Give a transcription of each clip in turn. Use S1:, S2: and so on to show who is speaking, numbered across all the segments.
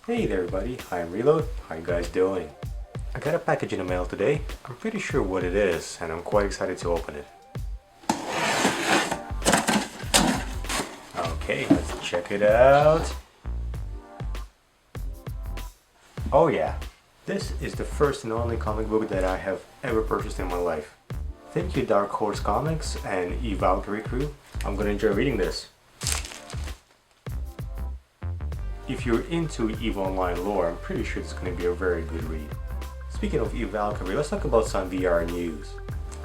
S1: Hey there everybody, I'm Reload. How you guys doing? I got a package in the mail today. I'm pretty sure what it is and I'm quite excited to open it. Okay, let's check it out. Oh yeah, this is the first and only comic book that I have ever purchased in my life. Thank you Dark Horse Comics and EVE Valkyrie crew. I'm gonna enjoy reading this. If you're into EVE Online lore, I'm pretty sure it's going to be a very good read. Speaking of EVE Valkyrie, let's talk about some VR news.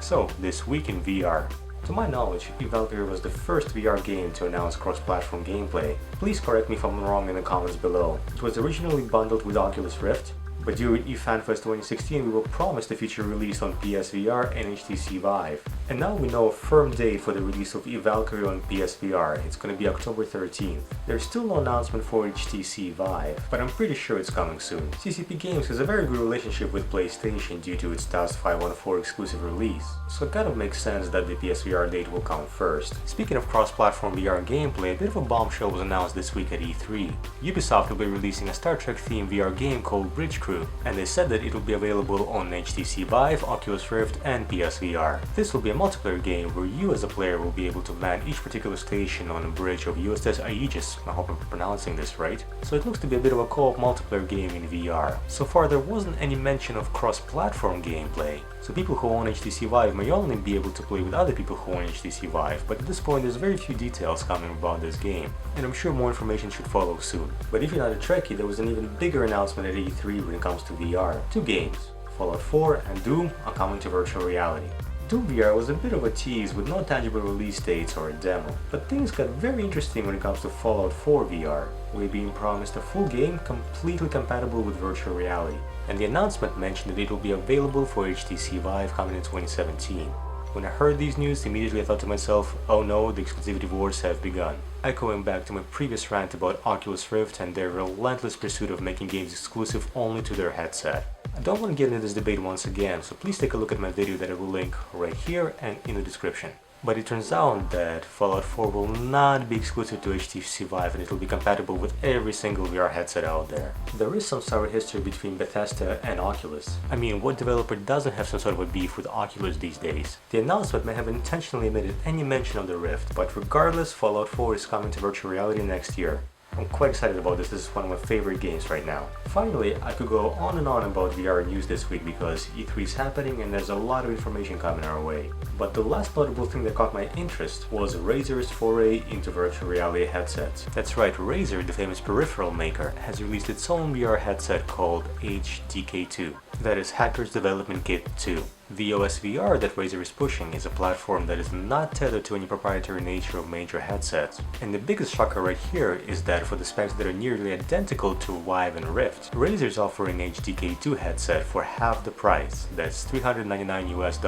S1: So, this week in VR. To my knowledge, EVE Valkyrie was the first VR game to announce cross-platform gameplay. Please correct me if I'm wrong in the comments below. It was originally bundled with Oculus Rift, but during EVE FanFest 2016 we were promised a future release on PSVR and HTC Vive. And now we know a firm date for the release of EVE Valkyrie on PSVR. It's going to be October 13th. There's still no announcement for HTC Vive, but I'm pretty sure it's coming soon. CCP Games has a very good relationship with PlayStation due to its Task 514 exclusive release, so it kind of makes sense that the PSVR date will come first. Speaking of cross-platform VR gameplay, a bit of a bombshell was announced this week at E3. Ubisoft will be releasing a Star Trek themed VR game called Bridge Crew, and they said that it will be available on HTC Vive, Oculus Rift and PSVR. This will be a multiplayer game where you as a player will be able to man each particular station on a bridge of USS Aegis. I hope I'm pronouncing this right. So it looks to be a bit of a co-op multiplayer game in VR. So far there wasn't any mention of cross-platform gameplay, so people who own HTC Vive may only be able to play with other people who own HTC Vive, but at this point there's very few details coming about this game, and I'm sure more information should follow soon. But if you're not a Trekkie, there was an even bigger announcement at E3 when it comes to VR. Two games, Fallout 4 and Doom, are coming to virtual reality. Doom VR was a bit of a tease with no tangible release dates or a demo, but things got very interesting when it comes to Fallout 4 VR. We're being promised a full game completely compatible with virtual reality, and the announcement mentioned that it will be available for HTC Vive coming in 2017. When I heard these news, immediately I thought to myself, oh no, the exclusivity wars have begun. Echoing back to my previous rant about Oculus Rift and their relentless pursuit of making games exclusive only to their headset. I don't want to get into this debate once again, so please take a look at my video that I will link right here and in the description. But it turns out that Fallout 4 will not be exclusive to HTC Vive and it will be compatible with every single VR headset out there. There is some sour history between Bethesda and Oculus. I mean, what developer doesn't have some sort of a beef with Oculus these days? The announcement may have intentionally omitted any mention of the Rift, but regardless, Fallout 4 is coming to virtual reality next year. I'm quite excited about this. This is one of my favorite games right now. Finally, I could go on and on about VR news this week because E3 is happening and there's a lot of information coming our way. But the last notable thing that caught my interest was Razer's foray into virtual reality headsets. That's right, Razer, the famous peripheral maker, has released its own VR headset called HDK2. That is Hacker's Development Kit 2. The OS VR that Razer is pushing is a platform that is not tethered to any proprietary nature of major headsets. And the biggest shocker right here is that for the specs that are nearly identical to Vive and Rift, Razer is offering HDK2 headset for half the price, that's $399 US.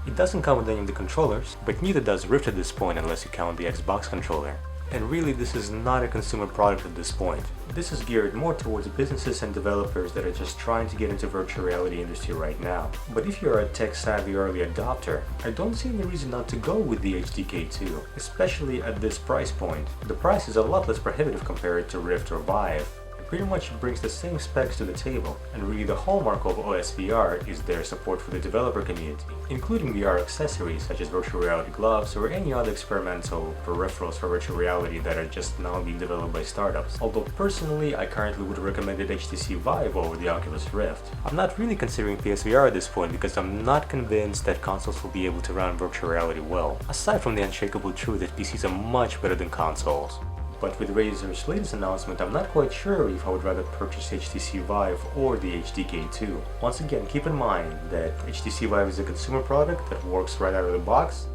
S1: It doesn't come with any of the controllers, but neither does Rift at this point unless you count the Xbox controller. And really, this is not a consumer product at this point. This is geared more towards businesses and developers that are just trying to get into virtual reality industry right now. But if you're a tech-savvy early adopter, I don't see any reason not to go with the HDK2, especially at this price point. The price is a lot less prohibitive compared to Rift or Vive. Pretty much brings the same specs to the table, and really the hallmark of OS VR is their support for the developer community, including VR accessories such as virtual reality gloves or any other experimental peripherals for virtual reality that are just now being developed by startups. Although personally, I currently would have recommended HTC Vive over the Oculus Rift. I'm not really considering PSVR at this point because I'm not convinced that consoles will be able to run virtual reality well, aside from the unshakable truth that PCs are much better than consoles. But with Razer's latest announcement, I'm not quite sure if I would rather purchase HTC Vive or the HDK2. Once again, keep in mind that HTC Vive is a consumer product that works right out of the box,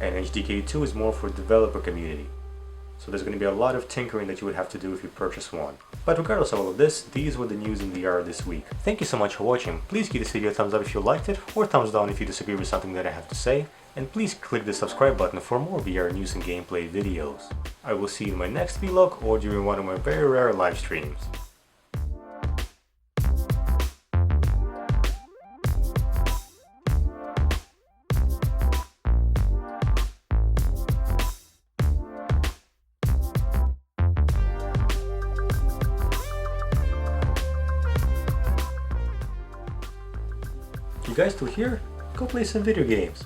S1: and HDK2 is more for the developer community. So there's going to be a lot of tinkering that you would have to do if you purchase one. But regardless of all of this, these were the news in VR this week. Thank you so much for watching. Please give this video a thumbs up if you liked it, or thumbs down if you disagree with something that I have to say. And please click the subscribe button for more VR news and gameplay videos. I will see you in my next vlog or during one of my very rare live streams. You guys still here? Go play some video games.